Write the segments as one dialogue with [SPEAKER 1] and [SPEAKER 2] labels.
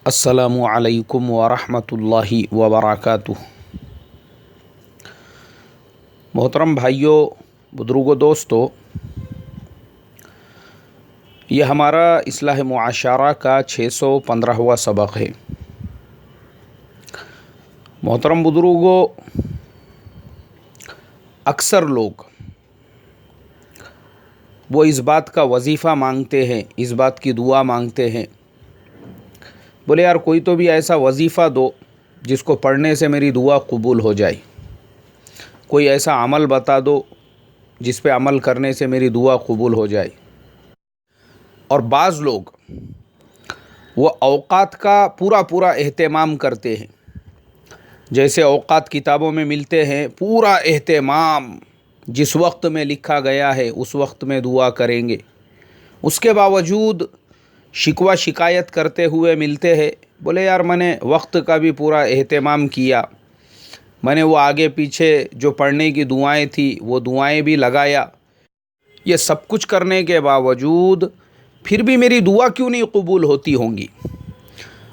[SPEAKER 1] السلام علیکم ورحمۃ اللہ وبرکاتہ۔ محترم بھائیوں، بزرگوں، دوستو، یہ ہمارا اصلاح معاشرہ کا 615واں سبق ہے۔ محترم بزرگوں، اکثر لوگ وہ اس بات کا وظیفہ مانگتے ہیں، اس بات کی دعا مانگتے ہیں، بولے یار کوئی تو بھی ایسا وظیفہ دو جس کو پڑھنے سے میری دعا قبول ہو جائے، کوئی ایسا عمل بتا دو جس پہ عمل کرنے سے میری دعا قبول ہو جائے۔ اور بعض لوگ وہ اوقات کا پورا اہتمام کرتے ہیں، جیسے اوقات کتابوں میں ملتے ہیں، پورا اہتمام جس وقت میں لکھا گیا ہے اس وقت میں دعا کریں گے، اس کے باوجود شکوہ شکایت کرتے ہوئے ملتے ہیں، بولے یار میں نے وقت کا بھی پورا اہتمام کیا، میں نے وہ آگے پیچھے جو پڑھنے کی دعائیں تھی وہ دعائیں بھی لگایا، یہ سب کچھ کرنے کے باوجود پھر بھی میری دعا کیوں نہیں قبول ہوتی ہوں گی؟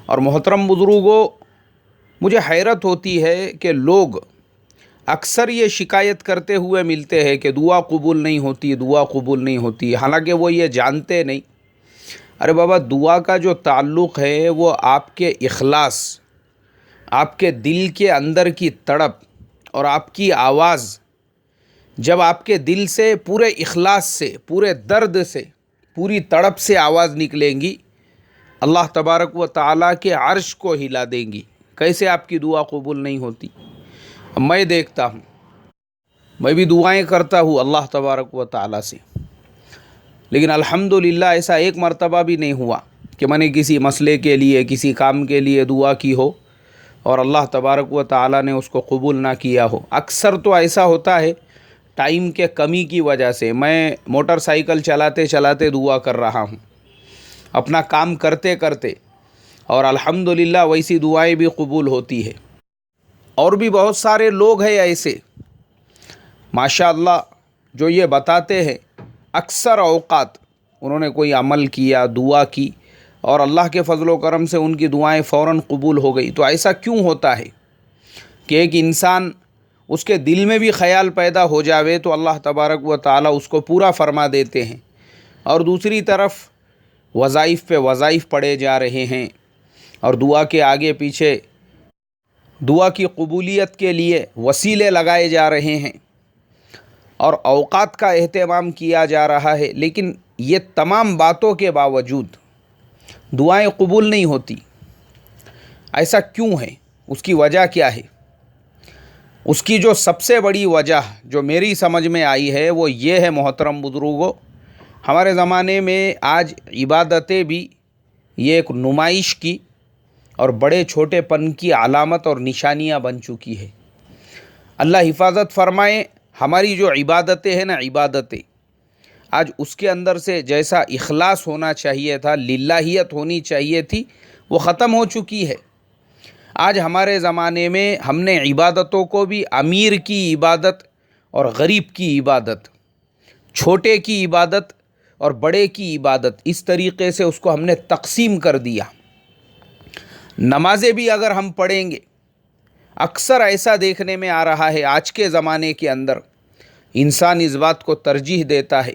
[SPEAKER 1] اور محترم بزرگوں، مجھے حیرت ہوتی ہے کہ لوگ اکثر یہ شکایت کرتے ہوئے ملتے ہیں کہ دعا قبول نہیں ہوتی، دعا قبول نہیں ہوتی، حالانکہ وہ یہ جانتے نہیں۔ ارے بابا، دعا کا جو تعلق ہے وہ آپ کے اخلاص، آپ کے دل کے اندر کی تڑپ اور آپ کی آواز جب آپ کے دل سے پورے اخلاص سے، پورے درد سے، پوری تڑپ سے آواز نکلیں گی، اللہ تبارک و تعالیٰ کے عرش کو ہلا دیں گی۔ کیسے آپ کی دعا قبول نہیں ہوتی؟ میں دیکھتا ہوں، میں بھی دعائیں کرتا ہوں اللہ تبارک و تعالیٰ سے، لیکن الحمدللہ ایسا ایک مرتبہ بھی نہیں ہوا کہ میں نے کسی مسئلے کے لیے، کسی کام کے لیے دعا کی ہو اور اللہ تبارک و تعالیٰ نے اس کو قبول نہ کیا ہو۔ اکثر تو ایسا ہوتا ہے ٹائم کے کمی کی وجہ سے، میں موٹر سائیکل چلاتے چلاتے دعا کر رہا ہوں، اپنا کام کرتے کرتے، اور الحمدللہ ویسی دعائیں بھی قبول ہوتی ہے۔ اور بھی بہت سارے لوگ ہیں ایسے ماشاءاللہ جو یہ بتاتے ہیں اکثر اوقات انہوں نے کوئی عمل کیا، دعا کی، اور اللہ کے فضل و کرم سے ان کی دعائیں فوراً قبول ہو گئی۔ تو ایسا کیوں ہوتا ہے کہ ایک انسان اس کے دل میں بھی خیال پیدا ہو جاوے تو اللہ تبارک و تعالیٰ اس کو پورا فرما دیتے ہیں، اور دوسری طرف وظائف پہ وظائف پڑے جا رہے ہیں، اور دعا کے آگے پیچھے دعا کی قبولیت کے لیے وسیلے لگائے جا رہے ہیں، اور اوقات کا اہتمام کیا جا رہا ہے، لیکن یہ تمام باتوں کے باوجود دعائیں قبول نہیں ہوتی۔ ایسا کیوں ہے؟ اس کی وجہ کیا ہے؟ اس کی جو سب سے بڑی وجہ جو میری سمجھ میں آئی ہے وہ یہ ہے محترم بزرگوں، ہمارے زمانے میں آج عبادتیں بھی یہ ایک نمائش کی اور بڑے چھوٹے پن کی علامت اور نشانیاں بن چکی ہے۔ اللہ حفاظت فرمائے، ہماری جو عبادتیں ہیں نا، عبادتیں آج اس کے اندر سے جیسا اخلاص ہونا چاہیے تھا، للہیت ہونی چاہیے تھی، وہ ختم ہو چکی ہے۔ آج ہمارے زمانے میں ہم نے عبادتوں کو بھی امیر کی عبادت اور غریب کی عبادت، چھوٹے کی عبادت اور بڑے کی عبادت، اس طریقے سے اس کو ہم نے تقسیم کر دیا۔ نمازیں بھی اگر ہم پڑھیں گے، اکثر ایسا دیکھنے میں آ رہا ہے آج کے زمانے کے اندر انسان اس بات کو ترجیح دیتا ہے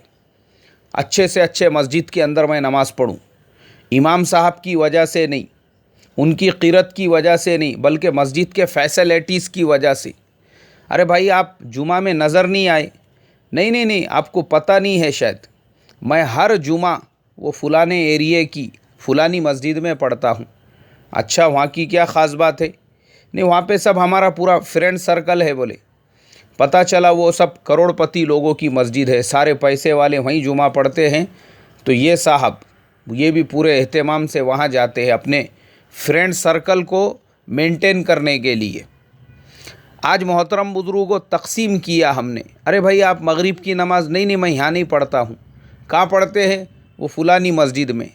[SPEAKER 1] اچھے سے اچھے مسجد کے اندر میں نماز پڑھوں، امام صاحب کی وجہ سے نہیں، ان کی قرت کی وجہ سے نہیں، بلکہ مسجد کے فیسلٹیز کی وجہ سے۔ ارے بھائی، آپ جمعہ میں نظر نہیں آئے؟ نہیں، آپ کو پتہ نہیں ہے شاید، میں ہر جمعہ وہ فلانے ایریے کی فلانی مسجد میں پڑھتا ہوں۔ اچھا، وہاں کی کیا خاص بات ہے؟ نہیں، وہاں پہ سب ہمارا پورا فرینڈ سرکل ہے۔ بولے پتہ چلا وہ سب کروڑ پتی لوگوں کی مسجد ہے، سارے پیسے والے وہیں جمعہ پڑھتے ہیں، تو یہ صاحب یہ بھی پورے اہتمام سے وہاں جاتے ہیں اپنے فرینڈ سرکل کو مینٹین کرنے کے لیے۔ آج محترم بزرگوں تقسیم کیا ہم نے، ارے بھائی آپ مغرب کی نماز نہیں، میں یہاں نہیں پڑھتا ہوں، کہاں پڑھتے ہیں؟ وہ فلانی مسجد میں،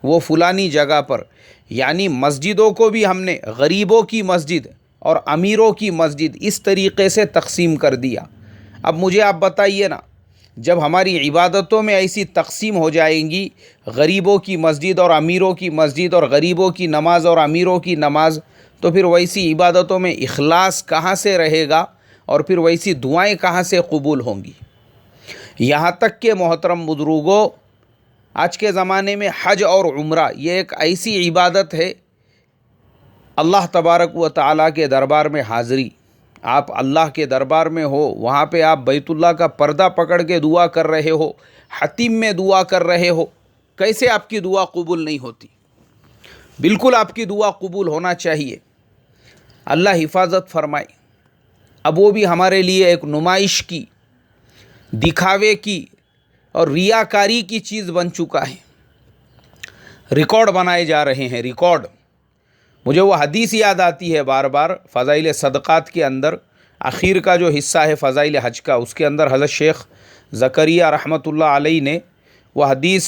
[SPEAKER 1] وہ فلانی جگہ پر۔ یعنی مسجدوں کو بھی ہم نے غریبوں کی مسجد اور امیروں کی مسجد اس طریقے سے تقسیم کر دیا۔ اب مجھے آپ بتائیے نا، جب ہماری عبادتوں میں ایسی تقسیم ہو جائیں گی، غریبوں کی مسجد اور امیروں کی مسجد اور غریبوں کی نماز اور امیروں کی نماز، تو پھر ویسی عبادتوں میں اخلاص کہاں سے رہے گا اور پھر ویسی دعائیں کہاں سے قبول ہوں گی؟ یہاں تک کہ محترم بزرگوں، آج کے زمانے میں حج اور عمرہ یہ ایک ایسی عبادت ہے، اللہ تبارک و تعالیٰ کے دربار میں حاضری، آپ اللہ کے دربار میں ہو، وہاں پہ آپ بیت اللہ کا پردہ پکڑ کے دعا کر رہے ہو، حتیم میں دعا کر رہے ہو، کیسے آپ کی دعا قبول نہیں ہوتی؟ بالکل آپ کی دعا قبول ہونا چاہیے، اللہ حفاظت فرمائے۔ اب وہ بھی ہمارے لیے ایک نمائش کی، دکھاوے کی اور ریاکاری کی چیز بن چکا ہے، ریکارڈ بنائے جا رہے ہیں، ریکارڈ۔ مجھے وہ حدیث یاد آتی ہے بار بار فضائل صدقات کے اندر، اخیر کا جو حصہ ہے فضائل حج کا، اس کے اندر حضرت شیخ زکریا رحمۃ اللہ علیہ نے وہ حدیث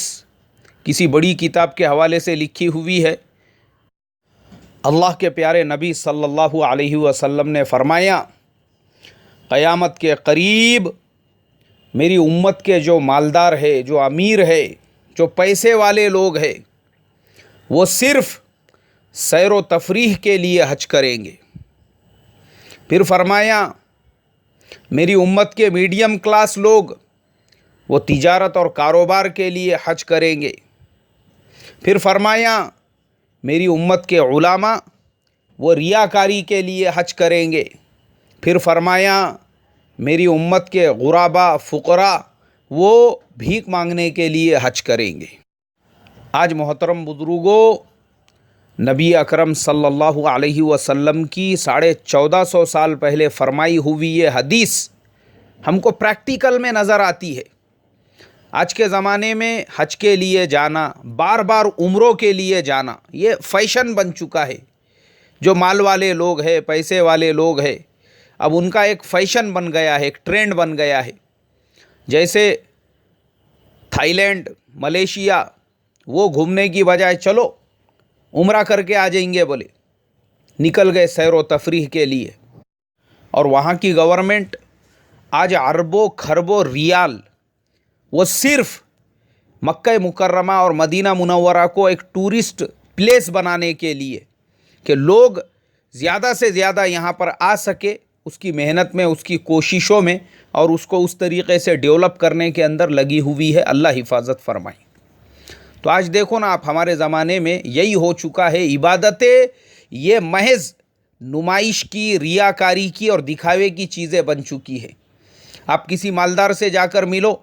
[SPEAKER 1] کسی بڑی کتاب کے حوالے سے لکھی ہوئی ہے۔ اللہ کے پیارے نبی صلی اللہ علیہ وسلم نے فرمایا، قیامت کے قریب میری امت کے جو مالدار ہے، جو امیر ہے، جو پیسے والے لوگ ہیں، وہ صرف سیر و تفریح کے لیے حج کریں گے۔ پھر فرمایا، میری امت کے میڈیم کلاس لوگ وہ تجارت اور کاروبار کے لیے حج کریں گے۔ پھر فرمایا، میری امت کے علماء وہ ریاکاری کے لیے حج کریں گے۔ پھر فرمایا، میری امت کے غرباء فقراء وہ بھیک مانگنے کے لیے حج کریں گے۔ آج محترم بزرگوں، نبی اکرم صلی اللہ علیہ وسلم کی 1450 سال پہلے فرمائی ہوئی یہ حدیث ہم کو پریکٹیکل میں نظر آتی ہے۔ آج کے زمانے میں حج کے لیے جانا، بار بار عمروں کے لیے جانا، یہ فیشن بن چکا ہے۔ جو مال والے لوگ ہیں، پیسے والے لوگ ہیں، اب ان کا ایک فیشن بن گیا ہے، ایک ٹرینڈ بن گیا ہے۔ جیسے تھائی لینڈ، ملیشیا، وہ گھومنے کی بجائے چلو عمرہ کر کے آ جائیں گے بولے، نکل گئے سیر و تفریح کے لیے۔ اور وہاں کی گورنمنٹ آج اربوں کھربوں ریال وہ صرف مکہ مکرمہ اور مدینہ منورہ کو ایک ٹورسٹ پلیس بنانے کے لیے کہ لوگ زیادہ سے زیادہ یہاں پر آ سکے، اس کی محنت میں، اس کی کوششوں میں اور اس کو اس طریقے سے ڈیولپ کرنے کے اندر لگی ہوئی ہے۔ اللہ حفاظت فرمائے۔ تو آج دیکھو نا آپ، ہمارے زمانے میں یہی ہو چکا ہے، عبادتیں یہ محض نمائش کی، ریاکاری کی اور دکھاوے کی چیزیں بن چکی ہے۔ آپ کسی مالدار سے جا کر ملو،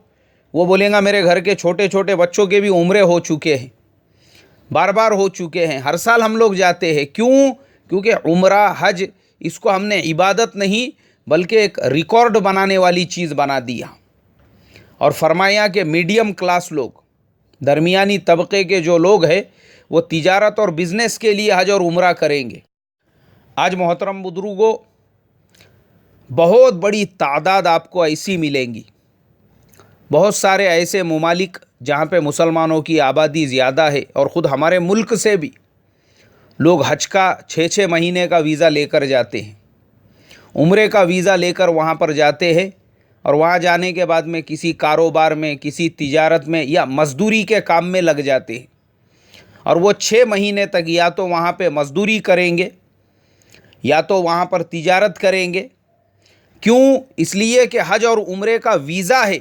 [SPEAKER 1] وہ بولیں گا میرے گھر کے چھوٹے چھوٹے بچوں کے بھی عمرے ہو چکے ہیں، بار بار ہو چکے ہیں، ہر سال ہم لوگ جاتے ہیں۔ کیوں؟ کیونکہ عمرہ حج اس کو ہم نے عبادت نہیں بلکہ ایک ریکارڈ بنانے والی چیز بنا دیا۔ اور فرمایا کہ میڈیم کلاس لوگ، درمیانی طبقے کے جو لوگ ہیں، وہ تجارت اور بزنس کے لیے حج اور عمرہ کریں گے۔ آج محترم بزرگوں، بہت بڑی تعداد آپ کو ایسی ملیں گی، بہت سارے ایسے ممالک جہاں پہ مسلمانوں کی آبادی زیادہ ہے، اور خود ہمارے ملک سے بھی لوگ حج کا 6 مہینے کا ویزا لے کر جاتے ہیں، عمرے کا ویزا لے کر وہاں پر جاتے ہیں، اور وہاں جانے کے بعد میں کسی کاروبار میں، کسی تجارت میں یا مزدوری کے کام میں لگ جاتے ہیں، اور وہ 6 مہینے تک یا تو وہاں پہ مزدوری کریں گے یا تو وہاں پر تجارت کریں گے۔ کیوں؟ اس لیے کہ حج اور عمرے کا ویزا ہے،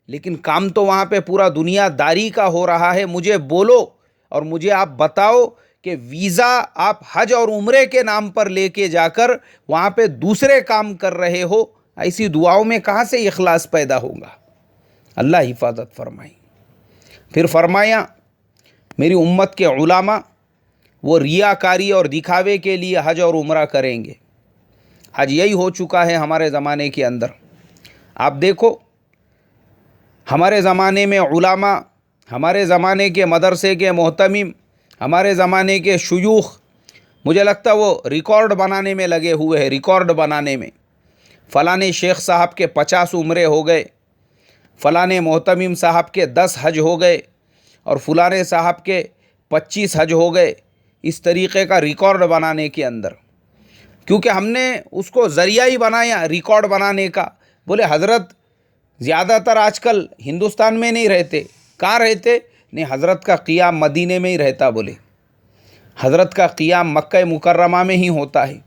[SPEAKER 1] لیکن کام تو وہاں پہ پورا دنیا داری کا ہو رہا ہے۔ مجھے بولو اور مجھے آپ بتاؤ کہ ویزا آپ حج اور عمرے کے نام پر لے کے جا کر وہاں پہ دوسرے کام کر رہے ہو، ایسی دعاؤں میں کہاں سے اخلاص پیدا ہوگا؟ اللہ حفاظت فرمائے۔ پھر فرمایا، میری امت کے علماء وہ ریاکاری اور دکھاوے کے لیے حج اور عمرہ کریں گے۔ آج یہی ہو چکا ہے ہمارے زمانے کے اندر۔ آپ دیکھو، ہمارے زمانے میں علماء، ہمارے زمانے کے مدرسے کے محتمم، ہمارے زمانے کے شیوخ، مجھے لگتا ہے وہ ریکارڈ بنانے میں لگے ہوئے ہیں، ریکارڈ بنانے میں۔ فلانے شیخ صاحب کے 50 عمرے ہو گئے، فلانے محتمم صاحب کے 10 حج ہو گئے، اور فلانے صاحب کے 25 حج ہو گئے، اس طریقے کا ریکارڈ بنانے کے اندر۔ کیونکہ ہم نے اس کو ذریعہ ہی بنایا ریکارڈ بنانے کا۔ بولے حضرت زیادہ تر آج کل ہندوستان میں نہیں رہتے. کہاں رہتے؟ نہیں، حضرت کا قیام مدینے میں ہی رہتا. بولے حضرت کا قیام مکہ مکرمہ میں ہی ہوتا ہے.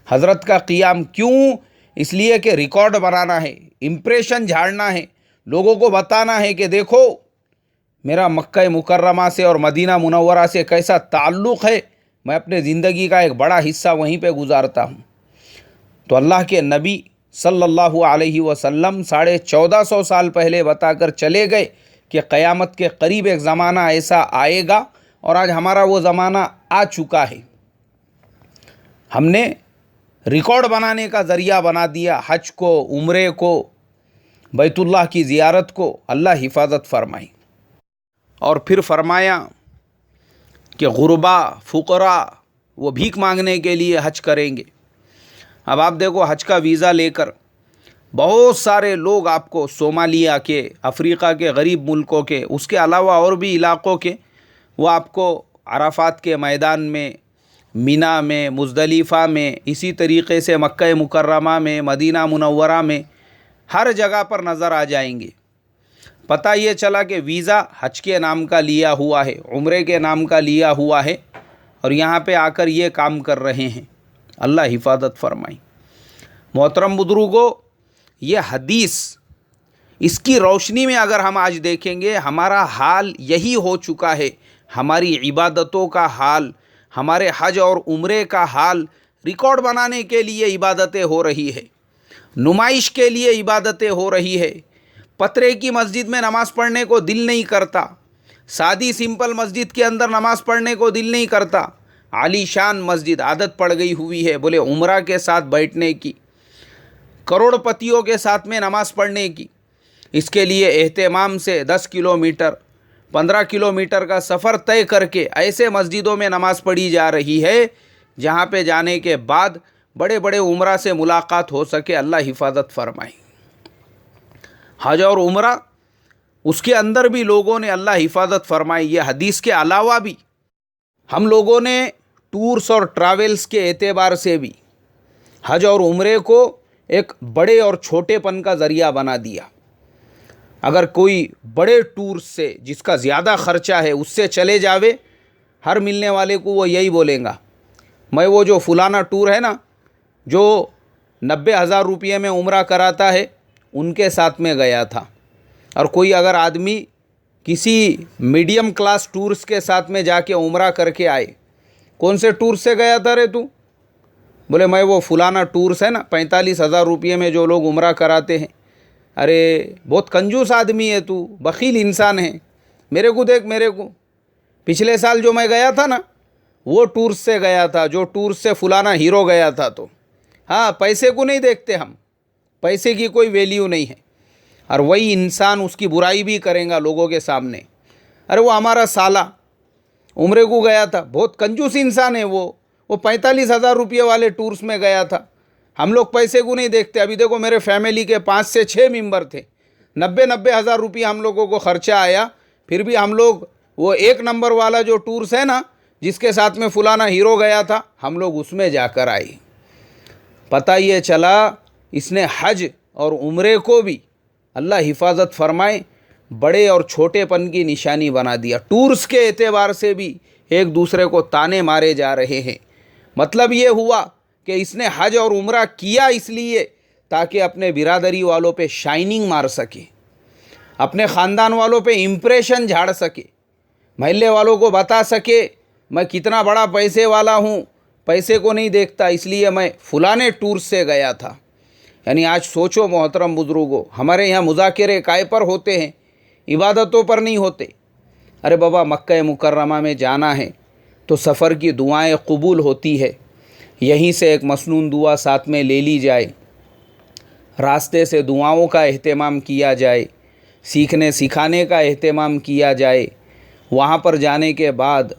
[SPEAKER 1] حضرت کا قیام کیوں؟ اس لیے کہ ریکارڈ بنانا ہے، امپریشن جھاڑنا ہے، لوگوں کو بتانا ہے کہ دیکھو میرا مکہ مکرمہ سے اور مدینہ منورہ سے کیسا تعلق ہے، میں اپنے زندگی کا ایک بڑا حصہ وہیں پہ گزارتا ہوں. تو اللہ کے نبی صلی اللہ علیہ وسلم 1450 سال پہلے بتا کر چلے گئے کہ قیامت کے قریب ایک زمانہ ایسا آئے گا، اور آج ہمارا وہ زمانہ آ چکا ہے. ہم نے ریکارڈ بنانے کا ذریعہ بنا دیا حج کو، عمرے کو، بیت اللہ کی زیارت کو. اللہ حفاظت فرمائے. اور پھر فرمایا کہ غربا، فقراء وہ بھیک مانگنے کے لیے حج کریں گے. اب آپ دیکھو حج کا ویزا لے کر بہت سارے لوگ آپ کو صومالیہ کے، افریقہ کے غریب ملکوں کے، اس کے علاوہ اور بھی علاقوں کے، وہ آپ کو عرفات کے میدان میں، مینا میں، مزدلفہ میں، اسی طریقے سے مکہ مکرمہ میں، مدینہ منورہ میں، ہر جگہ پر نظر آ جائیں گے. پتہ یہ چلا کہ ویزا حج کے نام کا لیا ہوا ہے، عمرے کے نام کا لیا ہوا ہے، اور یہاں پہ آ کر یہ کام کر رہے ہیں. اللہ حفاظت فرمائے. محترم بزرگوں، یہ حدیث، اس کی روشنی میں اگر ہم آج دیکھیں گے، ہمارا حال یہی ہو چکا ہے. ہماری عبادتوں کا حال، ہمارے حج اور عمرے کا حال ریکارڈ بنانے کے لیے عبادتیں ہو رہی ہے، نمائش کے لیے عبادتیں ہو رہی ہے. پترے کی مسجد میں نماز پڑھنے کو دل نہیں کرتا، سادی سمپل مسجد کے اندر نماز پڑھنے کو دل نہیں کرتا. عالی شان مسجد عادت پڑ گئی ہوئی ہے بولے عمرہ کے ساتھ بیٹھنے کی، کروڑ پتیوں کے ساتھ میں نماز پڑھنے کی. اس کے لیے اہتمام سے 10 کلومیٹر 15 کلومیٹر کا سفر طے کر کے ایسے مسجدوں میں نماز پڑھی جا رہی ہے جہاں پہ جانے کے بعد بڑے بڑے عمرہ سے ملاقات ہو سکے. اللہ حفاظت فرمائے. حج اور عمرہ اس کے اندر بھی لوگوں نے اللہ حفاظت فرمائی. یہ حدیث کے علاوہ بھی ہم لوگوں نے ٹورس اور ٹراویلز کے اعتبار سے بھی حج اور عمرے کو ایک بڑے اور چھوٹے پن کا ذریعہ بنا دیا. اگر کوئی بڑے ٹورس سے جس کا زیادہ خرچہ ہے اس سے چلے جاوے، ہر ملنے والے کو وہ یہی بولیں گا، میں وہ جو فلانا ٹور ہے نا جو 90,000 روپئے میں عمرہ کراتا ہے ان کے ساتھ میں گیا تھا. اور کوئی اگر آدمی کسی میڈیم کلاس ٹورس کے ساتھ میں جا کے عمرہ کر کے آئے، کون سے ٹور سے گیا تھا رے تو؟ بولے میں وہ فلانا ٹورس ہے نا 45,000 روپئے میں جو لوگ عمرہ کراتے ہیں. ارے بہت کنجوس آدمی ہے تو، بخیل انسان ہے. میرے کو دیکھ، میرے کو پچھلے سال جو میں گیا تھا نا وہ ٹورس سے گیا تھا، جو ٹورس سے فلانا ہیرو گیا تھا. تو ہاں، پیسے کو نہیں دیکھتے ہم، پیسے کی کوئی ویلیو نہیں ہے. اور وہی انسان اس کی برائی بھی کریں گا لوگوں کے سامنے. ارے وہ ہمارا سالہ عمرے کو گیا تھا، بہت کنجوس انسان ہے وہ 45,000 روپئے والے ٹورس میں گیا تھا. ہم لوگ پیسے کو نہیں دیکھتے. ابھی دیکھو میرے فیملی کے 5 سے 6 ممبر تھے، 90,000 روپئے ہم لوگوں کو خرچہ آیا، پھر بھی ہم لوگ وہ 1 نمبر والا جو ٹورس ہے نا جس کے ساتھ میں فلانا ہیرو گیا تھا، ہم لوگ اس میں جا کر آئے. پتہ یہ چلا اس نے حج اور عمرے کو بھی اللہ حفاظت فرمائے بڑے اور چھوٹے پن کی نشانی بنا دیا. ٹورس کے اعتبار سے بھی ایک دوسرے کو تانے مارے جا رہے ہیں. مطلب یہ ہوا کہ اس نے حج اور عمرہ کیا اس لیے تاکہ اپنے برادری والوں پہ شائننگ مار سکے، اپنے خاندان والوں پہ امپریشن جھاڑ سکے، محلے والوں کو بتا سکے میں کتنا بڑا پیسے والا ہوں، پیسے کو نہیں دیکھتا، اس لیے میں فلانے ٹور سے گیا تھا. یعنی آج سوچو محترم بزرگوں، ہمارے یہاں مذاکرے کائے پر ہوتے ہیں، عبادتوں پر نہیں ہوتے. ارے بابا مکہ مکرمہ میں جانا ہے تو سفر کی دعائیں قبول ہوتی ہے، یہیں سے ایک مسنون دعا ساتھ میں لے لی جائے، راستے سے دعاؤں کا اہتمام کیا جائے، سیکھنے سکھانے کا اہتمام کیا جائے. وہاں پر جانے کے بعد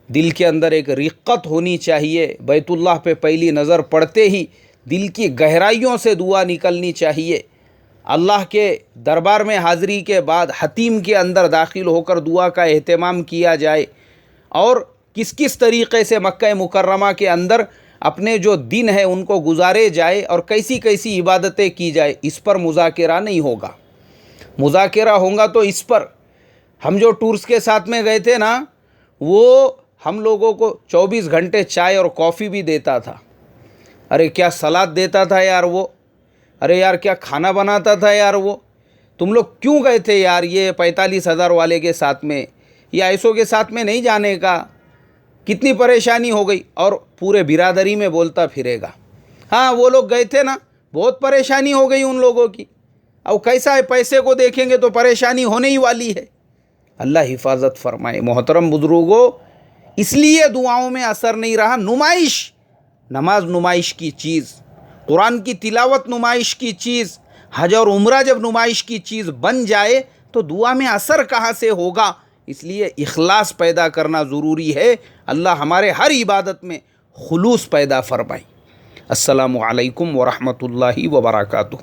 [SPEAKER 1] دل کے اندر ایک رقت ہونی چاہیے. بیت اللہ پہ پہلی نظر پڑتے ہی دل کی گہرائیوں سے دعا نکلنی چاہیے. اللہ کے دربار میں حاضری کے بعد حتیم کے اندر داخل ہو کر دعا کا اہتمام کیا جائے، اور کس کس طریقے سے مکہ مکرمہ کے اندر اپنے جو دن ہے ان کو گزارے جائے اور کیسی کیسی عبادتیں کی جائے، اس پر مذاکرہ نہیں ہوگا. مذاکرہ ہوگا تو اس پر. ہم جو ٹورس کے ساتھ میں گئے تھے نا، وہ ہم لوگوں کو 24 گھنٹے چائے اور کافی بھی دیتا تھا. ارے کیا سلاد دیتا تھا یار وہ، ارے یار کیا کھانا بناتا تھا یار وہ. تم لوگ کیوں گئے تھے یار یہ 45,000 والے کے ساتھ میں یا ایسوں کے ساتھ میں نہیں جانے کا؟ کتنی پریشانی ہو گئی. اور پورے برادری میں بولتا پھرے گا، ہاں وہ لوگ گئے تھے نا، بہت پریشانی ہو گئی ان لوگوں کی. اب کیسا ہے، پیسے کو دیکھیں گے تو پریشانی ہونے ہی والی ہے. اللہ حفاظت فرمائے. محترم بزرگوں، اس لیے دعاؤں میں اثر نہیں رہا. نمائش، نماز نمائش کی چیز، قرآن کی تلاوت نمائش کی چیز، حج اور عمرہ جب نمائش کی چیز بن جائے تو دعا میں اثر کہاں سے ہوگا؟ اس لیے اخلاص پیدا کرنا ضروری ہے. اللہ ہمارے ہر عبادت میں خلوص پیدا فرمائے. السلام علیکم ورحمۃ اللہ وبرکاتہ.